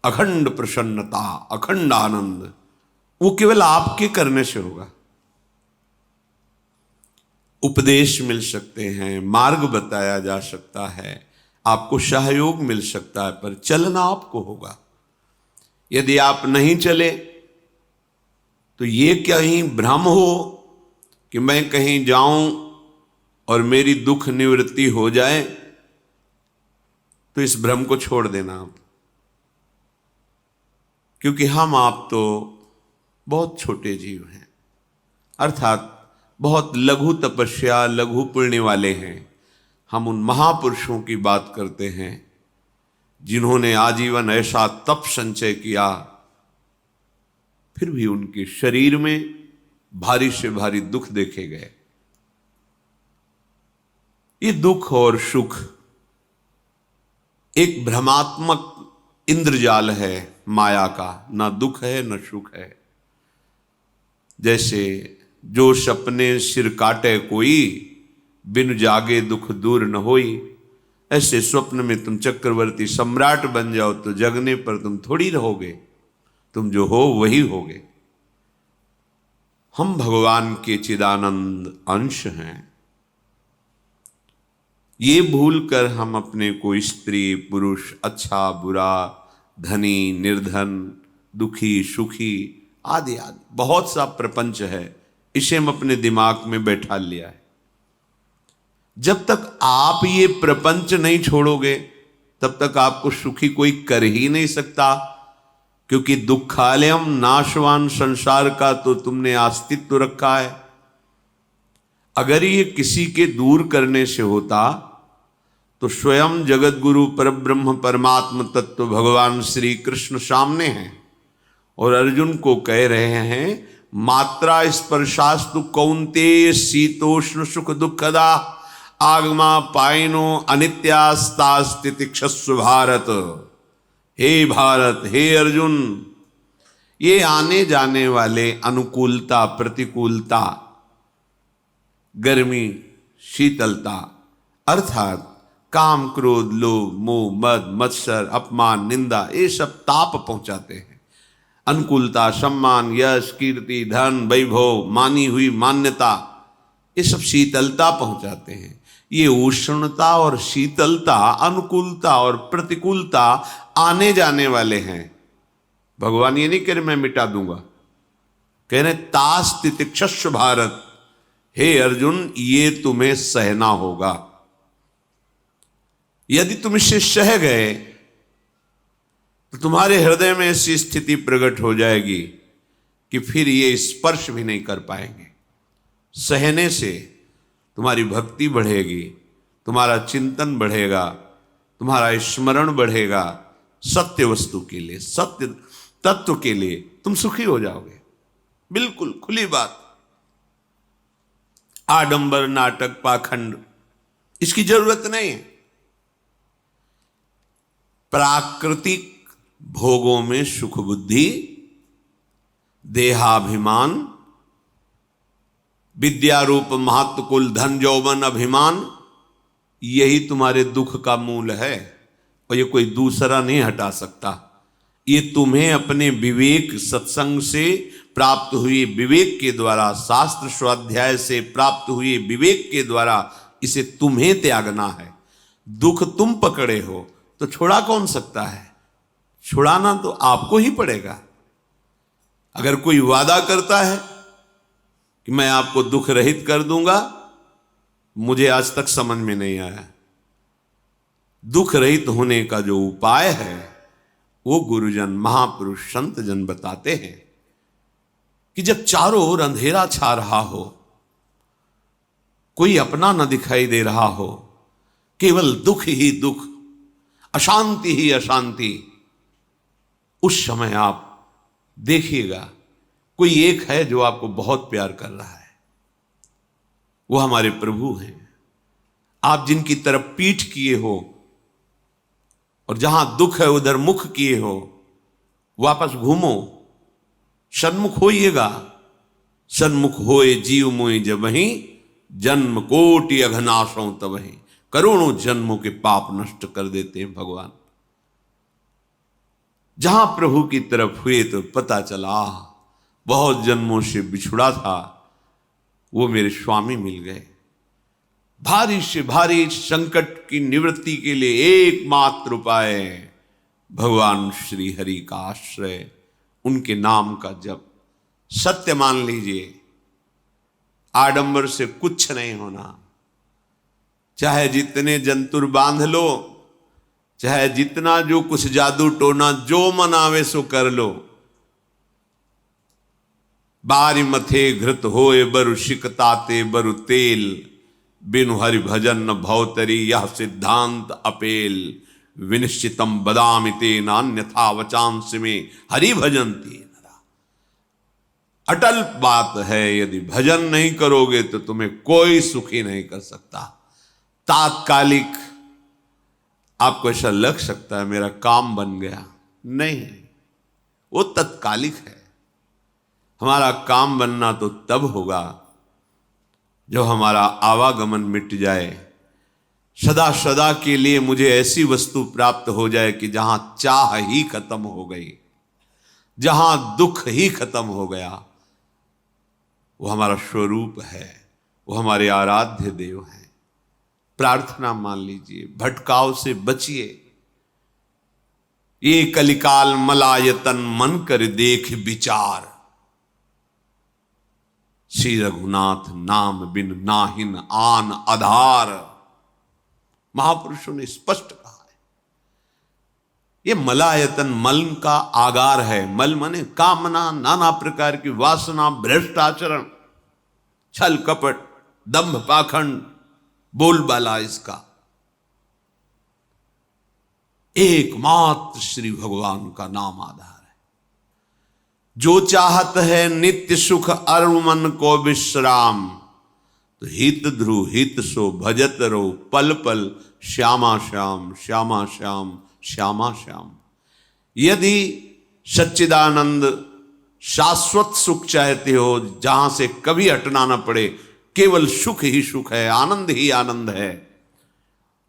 अखंड प्रसन्नता, अखंड आनंद, वो केवल आपके करने से होगा। उपदेश मिल सकते हैं, मार्ग बताया जा सकता है, आपको सहयोग मिल सकता है, पर चलना आपको होगा। यदि आप नहीं चले तो ये कहीं भ्रम हो कि मैं कहीं जाऊं और मेरी दुख निवृत्ति हो जाए, तो इस भ्रम को छोड़ देना आप। क्योंकि हम आप तो बहुत छोटे जीव हैं, अर्थात बहुत लघु तपस्या, लघु पुण्य वाले हैं। हम उन महापुरुषों की बात करते हैं जिन्होंने आजीवन ऐसा तप संचय किया, फिर भी उनके शरीर में भारी से भारी दुख देखे गए। ये दुख और सुख एक भ्रमात्मक इंद्रजाल है माया का, ना दुख है न सुख है। जैसे जो सपने सिर काटे कोई, बिन जागे दुख दूर न होई। ऐसे स्वप्न में तुम चक्रवर्ती सम्राट बन जाओ तो जगने पर तुम थोड़ी रहोगे, तुम जो हो वही होगे। हम भगवान के चिदानंद अंश हैं। ये भूल कर हम अपने को स्त्री पुरुष, अच्छा बुरा, धनी निर्धन, दुखी सुखी आदि आदि बहुत सा प्रपंच है, इसे हम अपने दिमाग में बैठा लिया है। जब तक आप ये प्रपंच नहीं छोड़ोगे तब तक आपको सुखी कोई कर ही नहीं सकता, क्योंकि दुखालयम नाशवान संसार का तो तुमने अस्तित्व रखा है। अगर ये किसी के दूर करने से होता तो स्वयं जगत गुरु परब्रह्म परमात्म तत्व भगवान श्री कृष्ण सामने हैं और अर्जुन को कह रहे हैं, मात्रा स्पर्शास्तु कौन्तेय शीतोष्ण सुख दुखदा आगमा पायनो अनित्यास्तास्तितिक्षस्व भारत। हे भारत, हे अर्जुन, ये आने जाने वाले अनुकूलता प्रतिकूलता, गर्मी शीतलता, अर्थात काम क्रोध लोभ मोह मद मत्सर अपमान निंदा, ये सब ताप पहुंचाते हैं। अनुकूलता सम्मान यश कीर्ति धन वैभव मानी हुई मान्यता, ये सब शीतलता पहुंचाते हैं। ये उष्णता और शीतलता, अनुकूलता और प्रतिकूलता आने जाने वाले हैं। भगवान ये नहीं कह रहे मैं मिटा दूंगा, कह रहे तास तितिक्षस्व भारत। हे अर्जुन, ये तुम्हें सहना होगा। यदि तुम इसे सह गए तो तुम्हारे हृदय में ऐसी स्थिति प्रकट हो जाएगी कि फिर ये स्पर्श भी नहीं कर पाएंगे। सहने से तुम्हारी भक्ति बढ़ेगी, तुम्हारा चिंतन बढ़ेगा, तुम्हारा स्मरण बढ़ेगा, सत्य वस्तु के लिए, सत्य तत्व के लिए तुम सुखी हो जाओगे। बिल्कुल खुली बात। आडंबर नाटक पाखंड इसकी जरूरत नहीं है। प्राकृतिक भोगों में सुख बुद्धि, देहाभिमान, विद्यारूप महत्व कुल धन यौवन अभिमान, यही तुम्हारे दुख का मूल है और ये कोई दूसरा नहीं हटा सकता। ये तुम्हें अपने विवेक सत्संग से प्राप्त हुए विवेक के द्वारा, शास्त्र स्वाध्याय से प्राप्त हुए विवेक के द्वारा इसे तुम्हें त्यागना है। दुख तुम पकड़े हो तो छुड़ा कौन सकता है? छुड़ाना तो आपको ही पड़ेगा। अगर कोई वादा करता है कि मैं आपको दुख रहित कर दूंगा, मुझे आज तक समझ में नहीं आया। दुख रहित होने का जो उपाय है वो गुरुजन महापुरुष संत जन बताते हैं कि जब चारों ओर अंधेरा छा रहा हो, कोई अपना न दिखाई दे रहा हो, केवल दुख ही दुख, अशांति ही अशांति, उस समय आप देखिएगा कोई एक है जो आपको बहुत प्यार कर रहा है। वो हमारे प्रभु हैं। आप जिनकी तरफ पीठ किए हो और जहां दुख है उधर मुख किए हो, वापस घूमो, सन्मुख होइएगा। सन्मुख होए जीव मोय जबहि, जन्म कोटि अघनाशों तबहि। करोड़ों जन्मों के पाप नष्ट कर देते हैं भगवान। जहां प्रभु की तरफ हुए तो पता चला बहुत जन्मों से बिछुड़ा था, वो मेरे स्वामी मिल गए। भारी से भारी संकट की निवृत्ति के लिए एकमात्र उपाय भगवान श्री हरि का आश्रय, उनके नाम का जप। सत्य मान लीजिए, आडंबर से कुछ नहीं होना। चाहे जितने जंतुर बांध लो, चाहे जितना जो कुछ जादू टोना जो मन आवे सो कर लो, बारी मथे घृत होए बरु शिकताते बरु तेल, बिनु हरि भजन न भवतरी यह सिद्धांत अपेल, विनिश्चितम बदामि तेन अन्यथा वचांस में हरि भजन्ति नरा। अटल बात है, यदि भजन नहीं करोगे तो तुम्हें कोई सुखी नहीं कर सकता। तात्कालिक आपको ऐसा लग सकता है मेरा काम बन गया, नहीं, वो तत्कालिक है। हमारा काम बनना तो तब होगा जो हमारा आवागमन मिट जाए, सदा सदा के लिए मुझे ऐसी वस्तु प्राप्त हो जाए कि जहां चाह ही खत्म हो गई, जहां दुख ही खत्म हो गया। वो हमारा स्वरूप है, वो हमारे आराध्य देव हैं। प्रार्थना मान लीजिए, भटकाव से बचिए। ये कलिकाल मलायतन मन कर देख विचार, श्री रघुनाथ नाम बिन नाहिन आन आधार। महापुरुषों ने स्पष्ट कहा है। ये मलायतन मल का आगार है। मल माने कामना, नाना प्रकार की वासना, भ्रष्ट आचरण, छल कपट, दंभ पाखंड, बोलबाला, इसका एकमात्र श्री भगवान का नाम आधार है। जो चाहत है नित्य सुख अरु मन को विश्राम, तो हित ध्रुव हित सो भजत रो पल पल, श्यामा श्याम श्यामा श्याम श्यामा श्याम। यदि सच्चिदानंद शाश्वत सुख चाहते हो, जहां से कभी हटना ना पड़े, केवल सुख ही सुख है, आनंद ही आनंद है,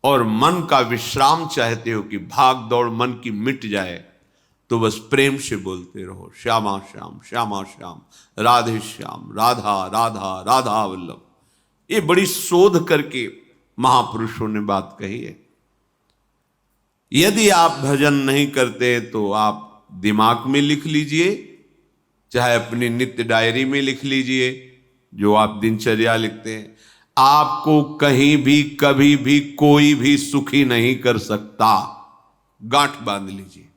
और मन का विश्राम चाहते हो कि भाग दौड़ मन की मिट जाए, तो बस प्रेम से बोलते रहो श्यामा श्याम श्यामा श्याम, राधे श्याम, राधा राधा राधा वल्लभ। ये बड़ी शोध करके महापुरुषों ने बात कही है। यदि आप भजन नहीं करते तो आप दिमाग में लिख लीजिए, चाहे अपनी नित्य डायरी में लिख लीजिए, जो आप दिनचर्या लिखते हैं। आपको कहीं भी कभी भी कोई भी सुखी नहीं कर सकता। गांठ बांध लीजिए,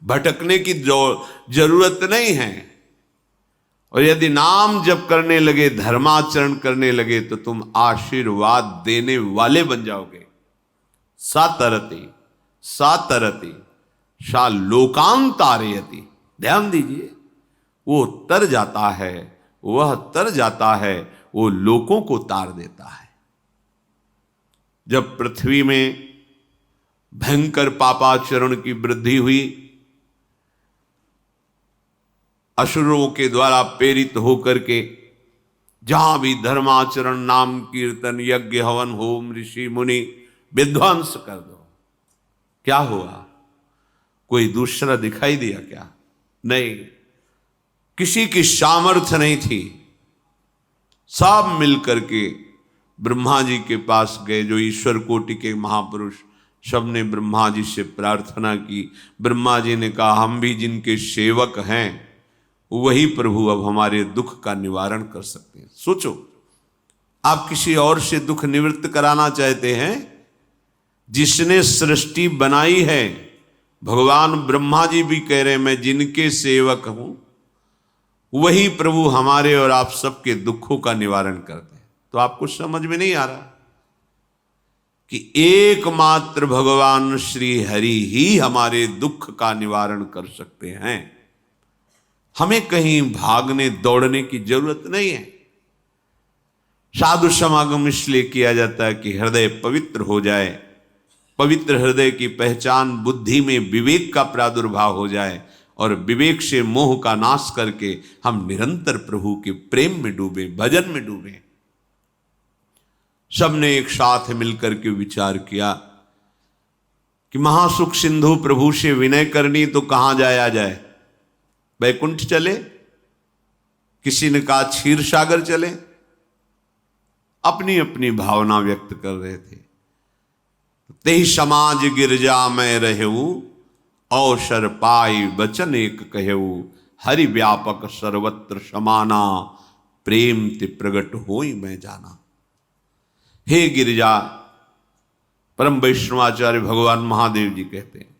भटकने की जरूरत नहीं है। और यदि नाम जप करने लगे, धर्माचरण करने लगे, तो तुम आशीर्वाद देने वाले बन जाओगे। सातरति सातरति सा लोकांतारयति। ध्यान दीजिए, वो तर जाता है, वह तर जाता है, वो लोकों को तार देता है। जब पृथ्वी में भयंकर पापाचरण की वृद्धि हुई, असुरों के द्वारा प्रेरित होकर के जहां भी धर्माचरण, नाम कीर्तन, यज्ञ, हवन, होम, ऋषि मुनि विध्वंस कर दो, क्या हुआ? कोई दूसरा दिखाई दिया क्या? नहीं, किसी की सामर्थ्य नहीं थी। सब मिलकर के ब्रह्मा जी के पास गए, जो ईश्वर कोटि के महापुरुष, सबने ब्रह्मा जी से प्रार्थना की। ब्रह्मा जी ने कहा, हम भी जिनके सेवक हैं, वही प्रभु अब हमारे दुख का निवारण कर सकते हैं। सोचो, आप किसी और से दुख निवृत्त कराना चाहते हैं? जिसने सृष्टि बनाई है, भगवान ब्रह्मा जी भी कह रहे हैं मैं जिनके सेवक हूं, वही प्रभु हमारे और आप सबके दुखों का निवारण करते हैं। तो आपको समझ में नहीं आ रहा कि एकमात्र भगवान श्री हरि ही हमारे दुख का निवारण कर सकते हैं। हमें कहीं भागने दौड़ने की जरूरत नहीं है। साधु समागम इसलिए किया जाता है कि हृदय पवित्र हो जाए। पवित्र हृदय की पहचान बुद्धि में विवेक का प्रादुर्भाव हो जाए, और विवेक से मोह का नाश करके हम निरंतर प्रभु के प्रेम में डूबे, भजन में डूबे। सबने एक साथ मिलकर के विचार किया कि कि महासुख सिंधु प्रभु से विनय करनी तो कहां जाया जाए, वैकुंठ चले, किसी ने कहा क्षीर सागर चले, अपनी अपनी भावना व्यक्त कर रहे थे। तेहि समाज गिरजा में रहेऊ, अवसर पाई वचन एक कहेऊ, हरि व्यापक सर्वत्र समाना, प्रेम ते प्रगट होई मैं जाना। हे गिरिजा, परम वैष्णवाचार्य भगवान महादेव जी कहते हैं,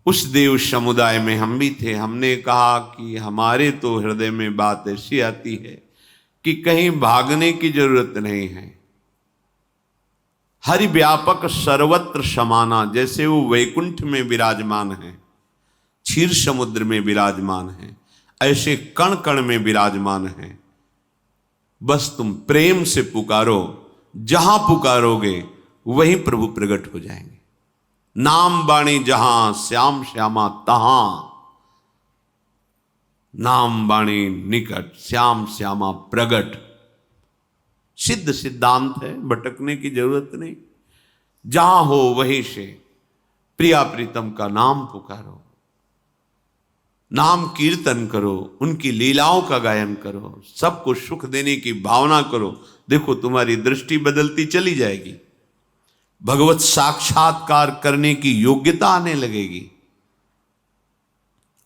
उस देव समुदाय में हम भी थे। हमने कहा कि हमारे तो हृदय में बात ऐसी आती है कि कहीं भागने की जरूरत नहीं है। हरि व्यापक सर्वत्र समाना, जैसे वो वैकुंठ में विराजमान है, क्षीर समुद्र में विराजमान है, ऐसे कण कण में विराजमान है। बस तुम प्रेम से पुकारो, जहां पुकारोगे वहीं प्रभु प्रकट हो जाएंगे। नाम बाणी जहां श्याम श्यामा तहां, नाम बाणी निकट श्याम श्यामा प्रगट। सिद्ध सिद्धांत है, भटकने की जरूरत नहीं। जहां हो वहीं से प्रिया प्रीतम का नाम पुकारो, नाम कीर्तन करो, उनकी लीलाओं का गायन करो, सबको सुख देने की भावना करो। देखो तुम्हारी दृष्टि बदलती चली जाएगी, भगवत साक्षात्कार करने की योग्यता आने लगेगी।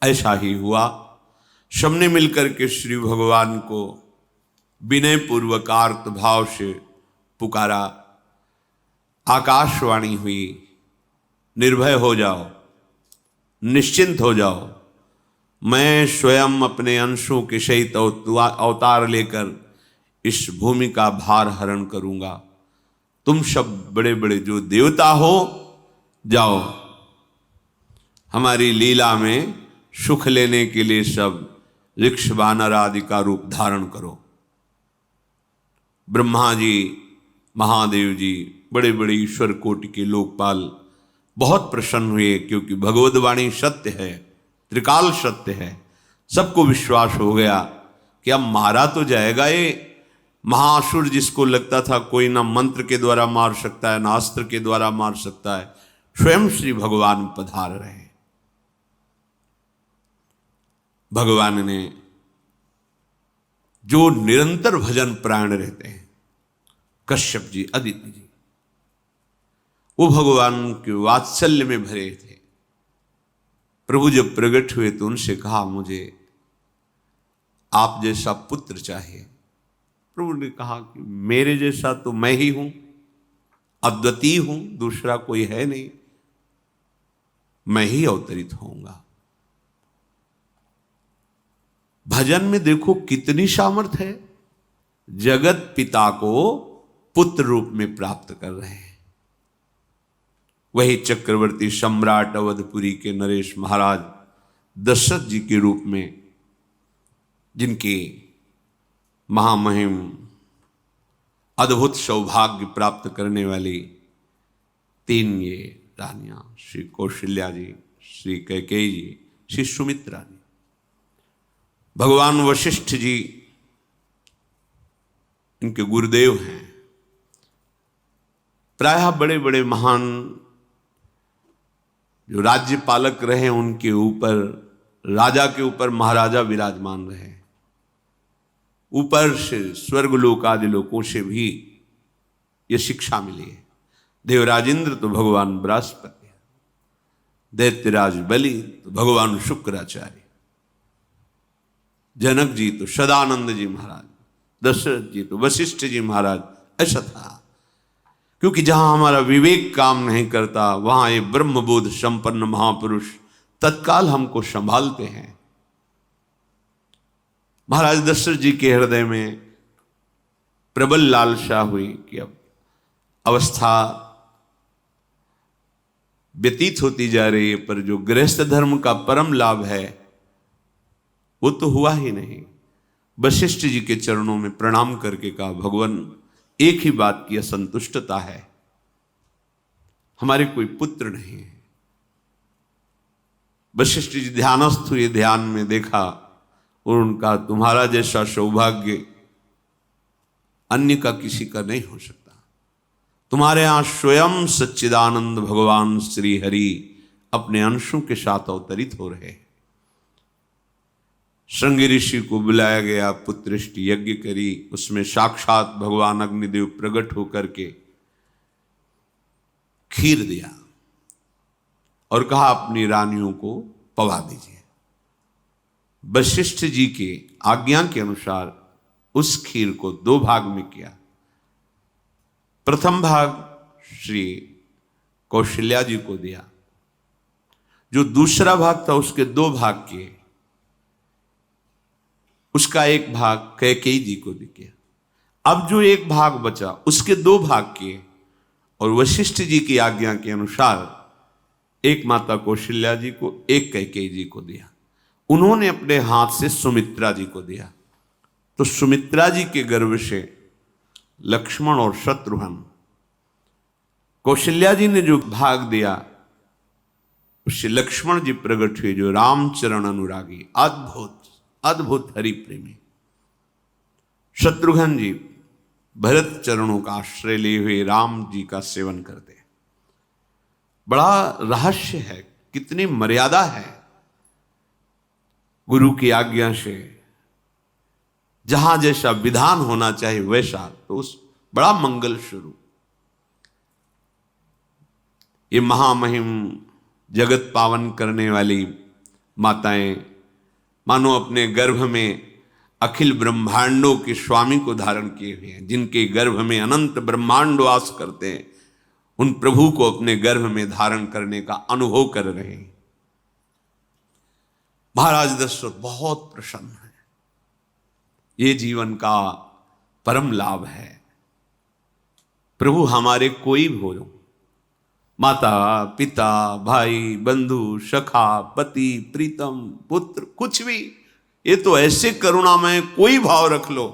ऐसा ही हुआ। सबने मिलकर के श्री भगवान को विनय पूर्वक आर्त भाव से पुकारा। आकाशवाणी हुई, निर्भय हो जाओ, निश्चिंत हो जाओ, मैं स्वयं अपने अंशों के सहित अवतार लेकर इस भूमि का भार हरण करूंगा। तुम सब बड़े बड़े जो देवता हो, जाओ हमारी लीला में सुख लेने के लिए सब ऋक्ष वानर आदि का रूप धारण करो। ब्रह्मा जी, महादेव जी, बड़े बड़े ईश्वर कोटि के लोकपाल बहुत प्रसन्न हुए, क्योंकि भगवत वाणी सत्य है, त्रिकाल सत्य है। सबको विश्वास हो गया कि अब मारा तो जाएगा ये महासुर, जिसको लगता था कोई ना मंत्र के द्वारा मार सकता है, ना अस्त्र के द्वारा मार सकता है। स्वयं श्री भगवान पधार रहे। भगवान ने जो निरंतर भजन प्राण रहते हैं, कश्यप जी, अदिति जी, वो भगवान के वात्सल्य में भरे थे। प्रभु जब प्रकट हुए तो उनसे कहा, मुझे आप जैसा पुत्र चाहिए। प्रभु ने कहा कि मेरे जैसा तो मैं ही हूं, अद्वितीय हूं, दूसरा कोई है नहीं, मैं ही अवतरित होऊंगा। भजन में देखो कितनी सामर्थ है। जगत पिता को पुत्र रूप में प्राप्त कर रहे हैं। वही चक्रवर्ती सम्राट अवधपुरी के नरेश महाराज दशरथ जी के रूप में, जिनके महामहिम अद्भुत सौभाग्य प्राप्त करने वाली 3 ये रानियां, श्री कौशल्या जी, श्री कैकेयी जी, श्री सुमित्रा जी। भगवान वशिष्ठ जी इनके गुरुदेव हैं। प्रायः बड़े बड़े महान जो राज्य पालक रहे, उनके ऊपर, राजा के ऊपर महाराजा विराजमान रहे। ऊपर से स्वर्गलोक आदि लोकों से भी यह शिक्षा मिली है। देवराजेंद्र तो भगवान बृहस्पति, दैत्यराज बलि तो भगवान शुक्राचार्य, जनक जी तो सदानंद जी महाराज, दशरथ जी तो वशिष्ठ जी महाराज। ऐसा था, क्योंकि जहां हमारा विवेक काम नहीं करता, वहां ये ब्रह्मबोध संपन्न महापुरुष तत्काल हमको संभालते हैं। महाराज दशरथ जी के हृदय में प्रबल लालसा हुई कि अब अवस्था व्यतीत होती जा रही है, पर जो गृहस्थ धर्म का परम लाभ है वो तो हुआ ही नहीं। वशिष्ठ जी के चरणों में प्रणाम करके कहा, भगवान एक ही बात की असंतुष्टता है, हमारे कोई पुत्र नहीं है। वशिष्ठ जी ध्यानस्थ हुए, ध्यान में देखा और उनका, तुम्हारा जैसा सौभाग्य अन्य का किसी का नहीं हो सकता। तुम्हारे यहां स्वयं सच्चिदानंद भगवान श्री हरि अपने अंशों के साथ अवतरित हो रहे हैं। श्रृंगी ऋषि को बुलाया गया, पुत्रष्टि यज्ञ करी, उसमें साक्षात भगवान अग्निदेव प्रकट होकर के खीर दिया और कहा अपनी रानियों को पवा दीजिए। वशिष्ठ जी के आज्ञा के अनुसार उस खीर को 2 भाग में किया। प्रथम भाग श्री कौशल्या जी को दिया, जो दूसरा भाग था उसके 2 भाग किए, उसका 1 भाग कैकेयी जी को दिया। अब जो 1 भाग बचा उसके 2 भाग किए और वशिष्ठ जी की आज्ञा के अनुसार एक माता कौशल्या जी को, एक कैकेयी जी को दिया। उन्होंने अपने हाथ से सुमित्रा जी को दिया। तो सुमित्रा जी के गर्भ से लक्ष्मण और शत्रुघ्न, कौशल्या जी ने जो भाग दिया उससे लक्ष्मण जी प्रकट हुए, जो रामचरण अनुरागी, अद्भुत अद्भुत हरि प्रेमी। शत्रुघ्न जी भरत चरणों का आश्रय लिए हुए राम जी का सेवन करते हैं। बड़ा रहस्य है, कितनी मर्यादा है। गुरु की आज्ञा से जहां जैसा विधान होना चाहिए वैसा, तो उस बड़ा मंगल स्वरूप। ये महामहिम जगत पावन करने वाली माताएं मानो अपने गर्भ में अखिल ब्रह्मांडों के स्वामी को धारण किए हुए हैं, जिनके गर्भ में अनंत ब्रह्मांड वास करते हैं, उन प्रभु को अपने गर्भ में धारण करने का अनुभव कर रहे हैं। महाराज दशरथ बहुत प्रसन्न है। ये जीवन का परम लाभ है। प्रभु हमारे कोई भी हो, माता पिता भाई बंधु सखा पति प्रीतम पुत्र, कुछ भी, ये तो ऐसे करुणामय कोई भाव रख लो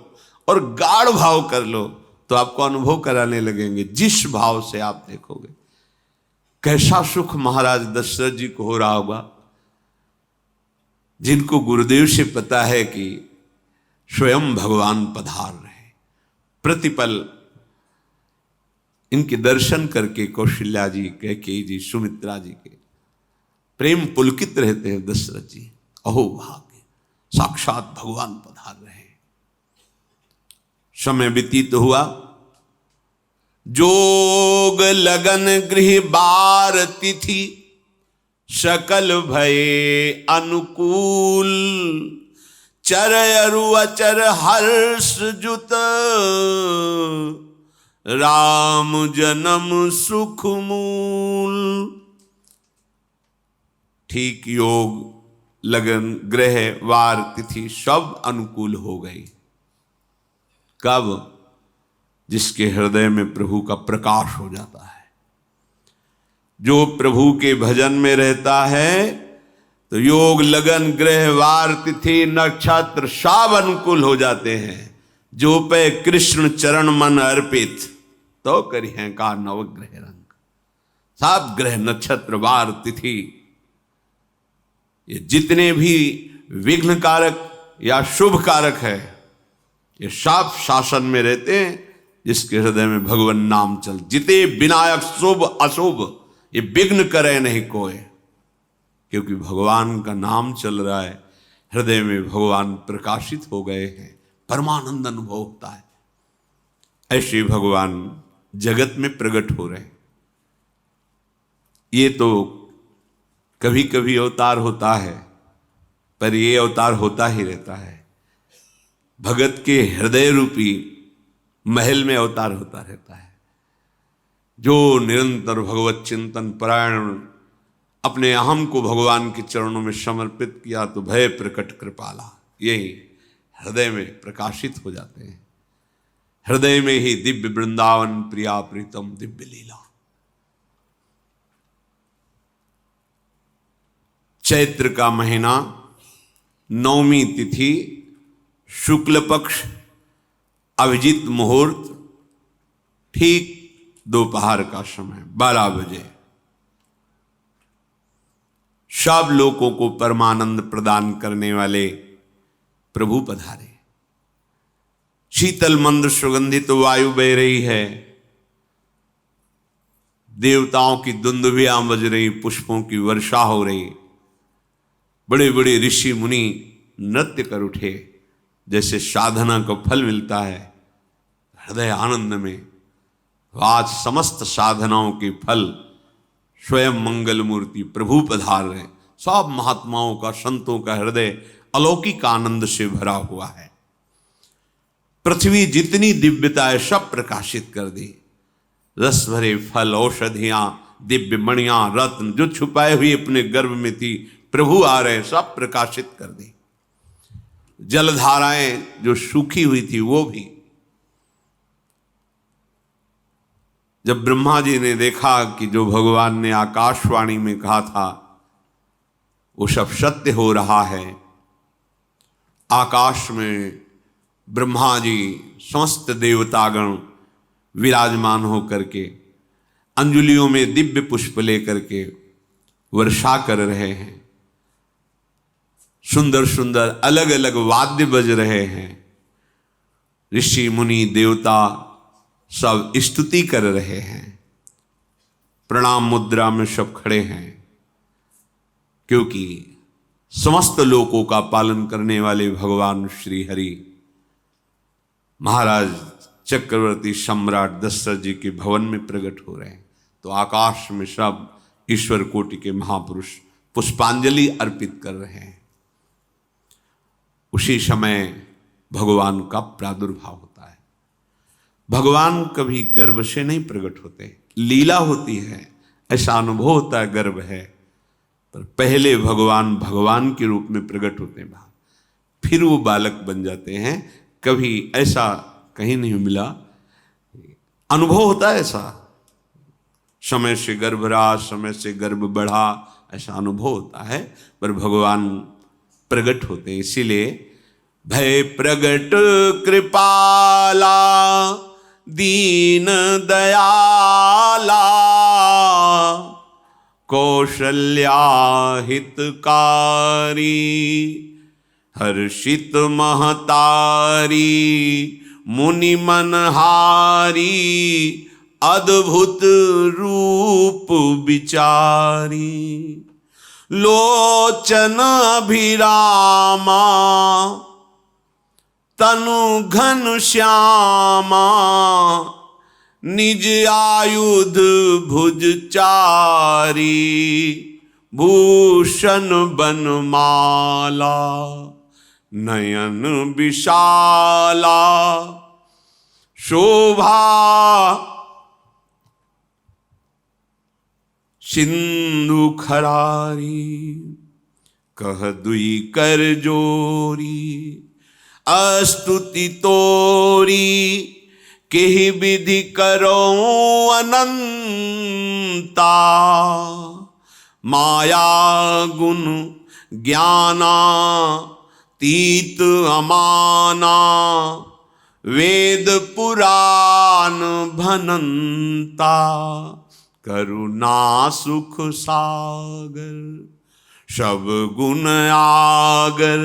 और गाढ़ भाव कर लो तो आपको अनुभव कराने लगेंगे। जिस भाव से आप देखोगे कैसा सुख महाराज दशरथ जी को हो रहा होगा, जिनको गुरुदेव से पता है कि स्वयं भगवान पधार रहे। प्रतिपल इनके दर्शन करके कौशल्या जी, कैकेयी जी, सुमित्रा जी के प्रेम पुलकित रहते हैं। दशरथ जी, अहो भाग्य, साक्षात भगवान पधार रहे। समय व्यतीत हुआ, जोग लगन गृह बार तिथि, सकल भये अनुकूल, चर अरु अचर हर्ष जुत, राम जन्म सुख मूल। ठीक योग लगन ग्रह वार तिथि सब अनुकूल हो गई। कब? जिसके हृदय में प्रभु का प्रकाश हो जाता है। जो प्रभु के भजन में रहता है तो योग लगन ग्रह वार तिथि नक्षत्र सब अनुकूल हो जाते हैं। जो पे कृष्ण चरण मन अर्पित, तो करी हैं का नवग्रह रंग। सब ग्रह नक्षत्र वार तिथि, ये जितने भी विघ्न कारक या शुभ कारक है, ये सब शासन में रहते हैं जिसके हृदय में भगवान नाम चल। जिते विनायक शुभ अशुभ, ये विघ्न करे नहीं कोई, क्योंकि भगवान का नाम चल रहा है, हृदय में भगवान प्रकाशित हो गए हैं, परमानंद अनुभव होता है। ऐसे भगवान जगत में प्रकट हो रहे। ये तो कभी कभी अवतार होता है, पर ये अवतार होता ही रहता है। भगत के हृदय रूपी महल में अवतार होता रहता है। जो निरंतर भगवत चिंतन परायण अपने अहम को भगवान के चरणों में समर्पित किया तो भय प्रकट कृपाला, यही हृदय में प्रकाशित हो जाते हैं। हृदय में ही दिव्य वृंदावन प्रिया प्रीतम दिव्य लीला। चैत्र का महीना, नवमी तिथि, शुक्ल पक्ष, अभिजीत मुहूर्त, ठीक दोपहर का समय 12 बजे। सब लोगों को परमानंद प्रदान करने वाले प्रभु पधारे। शीतल मंद सुगंधित वायु बह रही है। देवताओं की दुंदुभियां बज रही, पुष्पों की वर्षा हो रही, बड़े बड़े ऋषि मुनि नृत्य कर उठे। जैसे साधना को फल मिलता है हृदय आनंद में, आज समस्त साधनाओं के फल स्वयं मंगल मूर्ति प्रभु पधार रहे। सब महात्माओं का, संतों का हृदय अलौकिक आनंद से भरा हुआ है। पृथ्वी जितनी दिव्यता है सब प्रकाशित कर दी। रस भरे फल, औषधियां, दिव्य मणियां, रत्न जो छुपाए हुए अपने गर्भ में थी, प्रभु आ रहे, सब प्रकाशित कर दी। जलधाराएं जो सूखी हुई थी वो भी। जब ब्रह्मा जी ने देखा कि जो भगवान ने आकाशवाणी में कहा था वो सब सत्य हो रहा है, आकाश में ब्रह्मा जी समस्त देवतागण विराजमान होकर के अंजलियों में दिव्य पुष्प लेकर के वर्षा कर रहे हैं, सुंदर सुंदर अलग अलग वाद्य बज रहे हैं, ऋषि मुनि देवता सब स्तुति कर रहे हैं, प्रणाम मुद्रा में सब खड़े हैं, क्योंकि समस्त लोकों का पालन करने वाले भगवान श्री हरि महाराज चक्रवर्ती सम्राट दशरथ जी के भवन में प्रकट हो रहे हैं। तो आकाश में सब ईश्वर कोटि के महापुरुष पुष्पांजलि अर्पित कर रहे हैं। उसी समय भगवान का प्रादुर्भाव होता है। भगवान कभी गर्भ से नहीं प्रकट होते, लीला होती है, ऐसा अनुभव होता है गर्भ है, पर पहले भगवान भगवान के रूप में प्रकट होते हैं, फिर वो बालक बन जाते हैं। कभी ऐसा कहीं नहीं मिला, अनुभव होता है ऐसा, समय से गर्भ रहा, समय से गर्भ बढ़ा, ऐसा अनुभव होता है, पर भगवान प्रकट होते हैं। इसीलिए भय प्रगट कृपाला दीन दयाला कौशल्या हितकारी हर्षित महतारी मुनि मनहारी अद्भुत रूप विचारी लोचन अभिरामा तनु घन श्यामा निज आयुध भुज चारी भूषण बनमाला नयन विशाला शोभा सिंधु खरारी कह दुई कर जोरी अस्तुति तोरी केहि विधि करो अनंता माया गुण ज्ञाना तीत अमाना वेद पुराण भनंता करुणा सुख सागर सब गुण आगर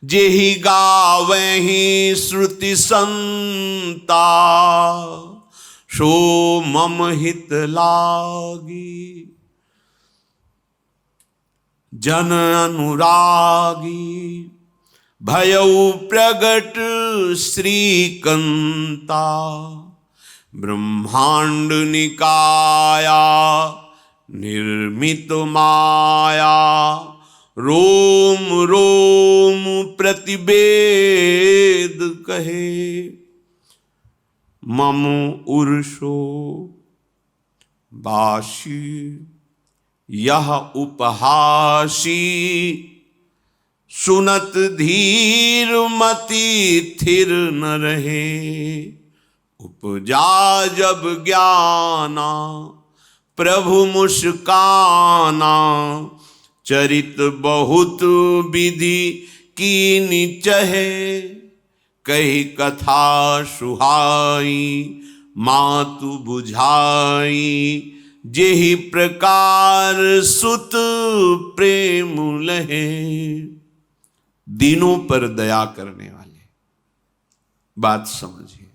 जेहि गावहि श्रुति संता सो मम हित लागी जन अनुरागी भयउ प्रगट श्रीकंता ब्रह्मांड निकाया निर्मित माया रोम रोम प्रतिवेद कहे मम उर्षो बाशी यह उपहासी सुनत धीर मति थिर न रहे उपजा जब ज्ञाना प्रभु मुस्काना चरित बहुत विधि कीनि चहे कही कथा सुहाई मातु बुझाई जेहि प्रकार सुत प्रेम लहे दीनों पर दया करने वाले। बात समझिए,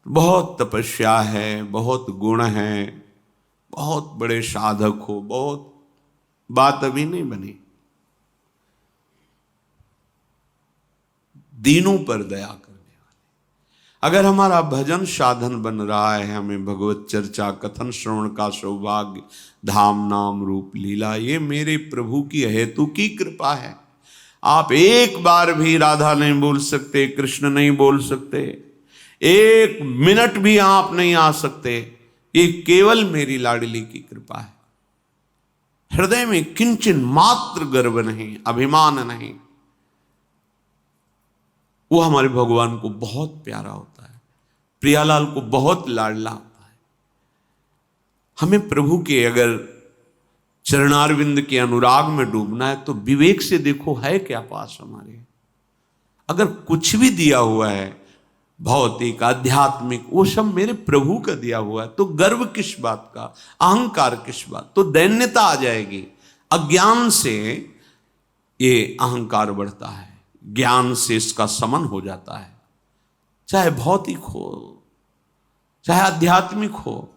बहुत तपस्या है, बहुत गुण है, बहुत बड़े साधक हो, बहुत बात अभी नहीं बनी। दीनों पर दया करने वाले। अगर हमारा भजन साधन बन रहा है, हमें भगवत चर्चा कथन श्रवण का सौभाग्य, धाम नाम रूप लीला, ये मेरे प्रभु की हेतु की कृपा है। आप एक बार भी राधा नहीं बोल सकते, कृष्ण नहीं बोल सकते, एक मिनट भी आप नहीं आ सकते, ये केवल मेरी लाडली की कृपा है। हृदय में किंचन मात्र गर्व नहीं, अभिमान नहीं, वो हमारे भगवान को बहुत प्यारा होता है, प्रियालाल को बहुत लाडला होता है। हमें प्रभु के अगर चरणारविंद के अनुराग में डूबना है तो विवेक से देखो है क्या पास हमारे। अगर कुछ भी दिया हुआ है भौतिक आध्यात्मिक, वो सब मेरे प्रभु का दिया हुआ है, तो गर्व किस बात का, अहंकार किस बात, तो दैन्यता आ जाएगी। अज्ञान से ये अहंकार बढ़ता है, ज्ञान से इसका समन हो जाता है। चाहे भौतिक हो चाहे आध्यात्मिक हो,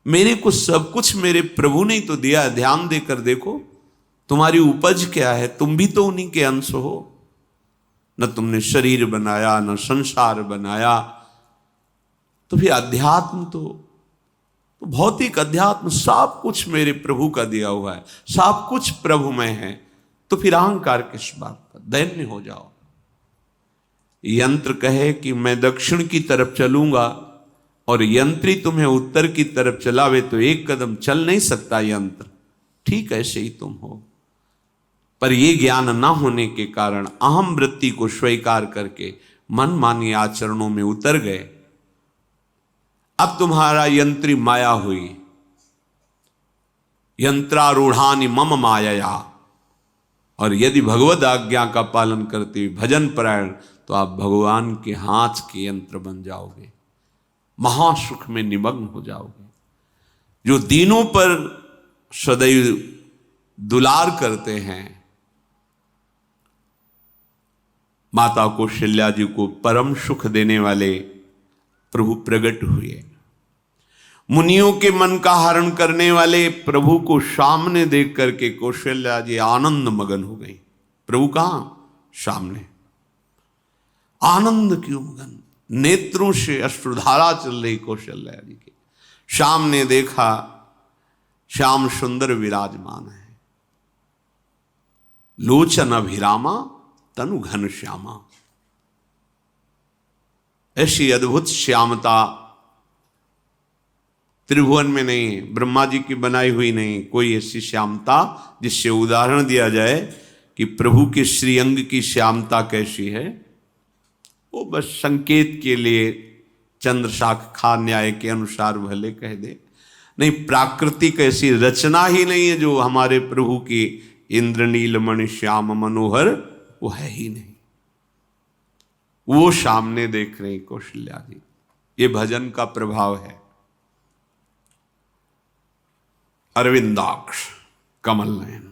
मेरे को सब कुछ मेरे प्रभु ने तो दिया है। ध्यान देकर देखो तुम्हारी उपज क्या है, तुम भी तो उन्हीं के अंश हो। न तुमने शरीर बनाया, न संसार बनाया, तो फिर अध्यात्म तो भौतिक अध्यात्म सब कुछ मेरे प्रभु का दिया हुआ है, सब कुछ प्रभु में है, तो फिर अहंकार किस बात का, दैन्य हो जाओ। यंत्र कहे कि मैं दक्षिण की तरफ चलूंगा और यंत्री तुम्हें उत्तर की तरफ चलावे तो एक कदम चल नहीं सकता यंत्र, ठीक ऐसे ही तुम हो। पर यह ज्ञान ना होने के कारण अहम वृत्ति को स्वीकार करके मनमानी आचरणों में उतर गए। अब तुम्हारा यंत्री माया हुई, यंत्रारूढ़ानि मम माया। और यदि भगवद आज्ञा का पालन करते हुए भजन परायण, तो आप भगवान के हाथ के यंत्र बन जाओगे, महासुख में निमग्न हो जाओगे। जो दीनों पर सदैव दुलार करते हैं, माता कौशल्या जी को परम सुख देने वाले प्रभु प्रकट हुए। मुनियों के मन का हरण करने वाले प्रभु को सामने देख करके कौशल्या जी आनंद मगन हो गई। प्रभु कहां? सामने। आनंद क्यों मगन? नेत्रों से अश्रुधारा चल रही कौशल्या जी के। सामने देखा श्याम सुंदर विराजमान है, लोचन अभिरामा तनु घन श्यामा। ऐसी अद्भुत श्यामता त्रिभुवन में नहीं है, ब्रह्मा जी की बनाई हुई नहीं कोई ऐसी श्यामता जिससे उदाहरण दिया जाए कि प्रभु के श्रीअंग की श्यामता कैसी है। वो बस संकेत के लिए चंद्र शाखा न्याय के अनुसार भले कह दे, नहीं प्राकृतिक ऐसी रचना ही नहीं है जो हमारे प्रभु की इंद्रनीलमणि श्याम मनोहर, वो है ही नहीं। वो सामने देख रहे कौशल्या जी। ये भजन का प्रभाव है। अरविंदाक्ष कमल नयन,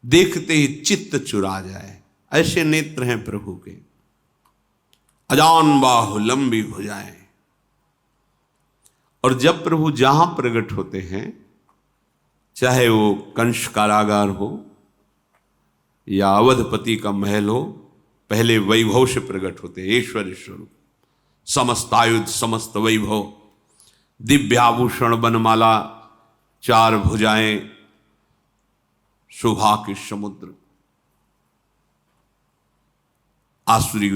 देखते ही चित्त चुरा जाए, ऐसे नेत्र हैं प्रभु के। अजान बाहु लंबी भुजाएं। और जब प्रभु जहां प्रकट होते हैं, चाहे वो कंस कारागार हो या अवधपति का महल हो, पहले वैभव से प्रकट होते हैं। ऐश्वर्य स्वरूप, समस्त आयुध, समस्त वैभव, दिव्याभूषण, बनमाला, चार भुजाएं, शोभा के समुद्र, आसुरी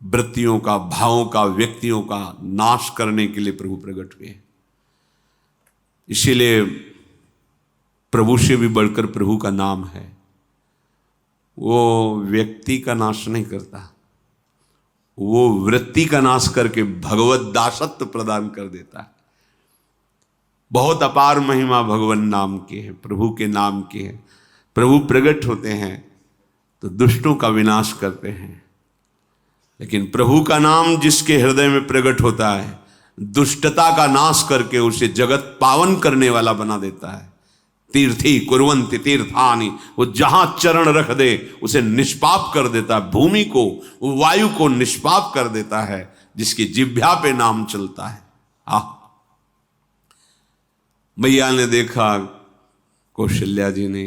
वृत्तियों का, भावों का, व्यक्तियों का नाश करने के लिए प्रभु प्रकट हुए। इसीलिए प्रभु से भी बढ़कर प्रभु का नाम है। वो व्यक्ति का नाश नहीं करता, वो वृत्ति का नाश करके भगवत दासत्व प्रदान कर देता है। बहुत अपार महिमा भगवान नाम की है, प्रभु के नाम की है। प्रभु प्रकट होते हैं तो दुष्टों का विनाश करते हैं, लेकिन प्रभु का नाम जिसके हृदय में प्रकट होता है, दुष्टता का नाश करके उसे जगत पावन करने वाला बना देता है। तीर्थी कुर्वन्ति तीर्थानि, वो जहां चरण रख दे उसे निष्पाप कर देता है, भूमि को, वायु को निष्पाप कर देता है, जिसकी जिह्वा पे नाम चलता है। मैया ने देखा कौशल्या जी ने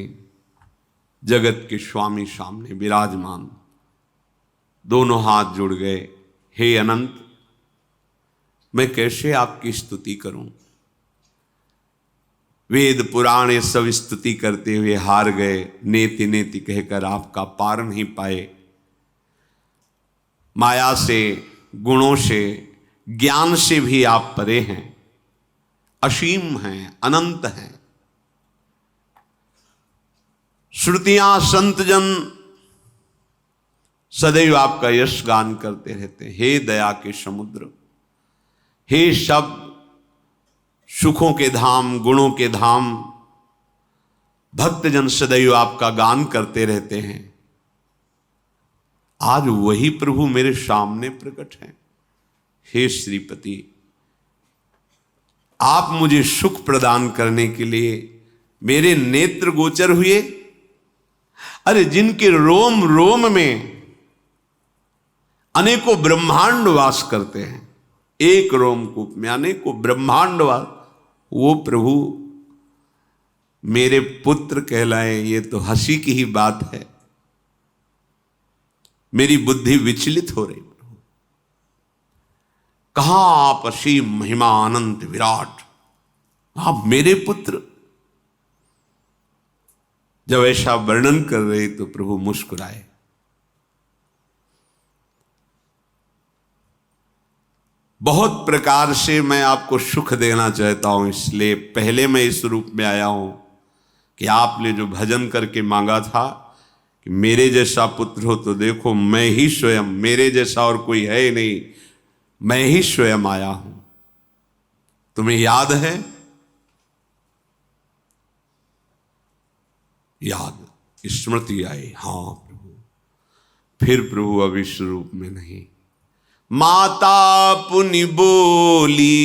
जगत के स्वामी सामने विराजमान, दोनों हाथ जुड़ गए। हे अनंत, मैं कैसे आपकी स्तुति करूं? वेद पुराण ये सब स्तुति करते हुए हार गए, नेति नेति कहकर आपका पार नहीं पाए। माया से, गुणों से, ज्ञान से भी आप परे हैं, असीम हैं, अनंत हैं। श्रुतियां संतजन सदैव आपका यश गान करते रहते हैं। हे दया के समुद्र, हे शब्द, सुखों के धाम, गुणों के धाम, भक्तजन सदैव आपका गान करते रहते हैं। आज वही प्रभु मेरे सामने प्रकट हैं। हे श्रीपति, आप मुझे सुख प्रदान करने के लिए मेरे नेत्र गोचर हुए। अरे जिनके रोम रोम में अनेकों ब्रह्मांड वास करते हैं, एक रोमकूप में अनेकों ब्रह्मांड वास, वो प्रभु मेरे पुत्र कहलाए, ये तो हंसी की ही बात है। मेरी बुद्धि विचलित हो रही। प्रभु कहां आप असीम महिमा अनंत विराट, आप मेरे पुत्र। जब ऐसा वर्णन कर रहे तो प्रभु मुस्कुराए। बहुत प्रकार से मैं आपको सुख देना चाहता हूं, इसलिए पहले मैं इस रूप में आया हूं कि आपने जो भजन करके मांगा था कि मेरे जैसा पुत्र हो, तो देखो मैं ही स्वयं, मेरे जैसा और कोई है ही नहीं, मैं ही स्वयं आया हूं। तुम्हें याद है? याद, स्मृति आई। हाँ प्रभु। फिर प्रभु अब इस रूप में नहीं। माता पुनि बोली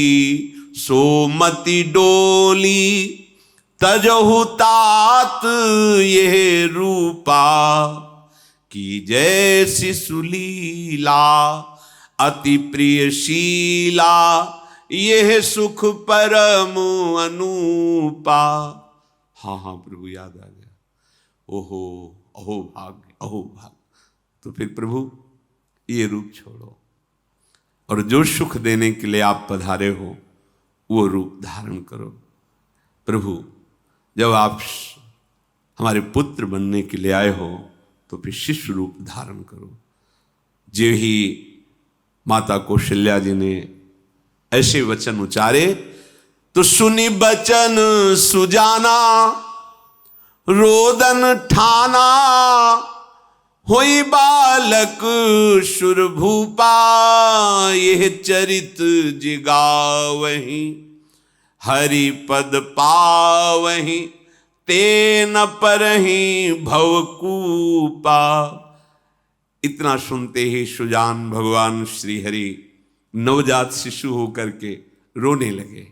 सोमति डोली, तजहु तात ये रूपा, की जैसी सुलीला अति प्रियशीला, यह सुख परम अनूपा। हाँ हाँ प्रभु, याद आ गया। ओहो, अहो भाग्य, अहो भाग्य। तो फिर प्रभु ये रूप छोड़ो, और जो सुख देने के लिए आप पधारे हो वो रूप धारण करो। प्रभु, जब आप हमारे पुत्र बनने के लिए आए हो तो फिर शिष्य रूप धारण करो। जो ही माता कौशल्या जी ने ऐसे वचन उचारे तो सुनी बचन सुजाना, रोदन ठाना, होई बालक सुरभूपा, यह चरित जिगावहीं, हरि पद पावहीं, तेन परहीं भवकूपा। इतना सुनते ही सुजान भगवान श्री हरि नवजात शिशु होकर के रोने लगे।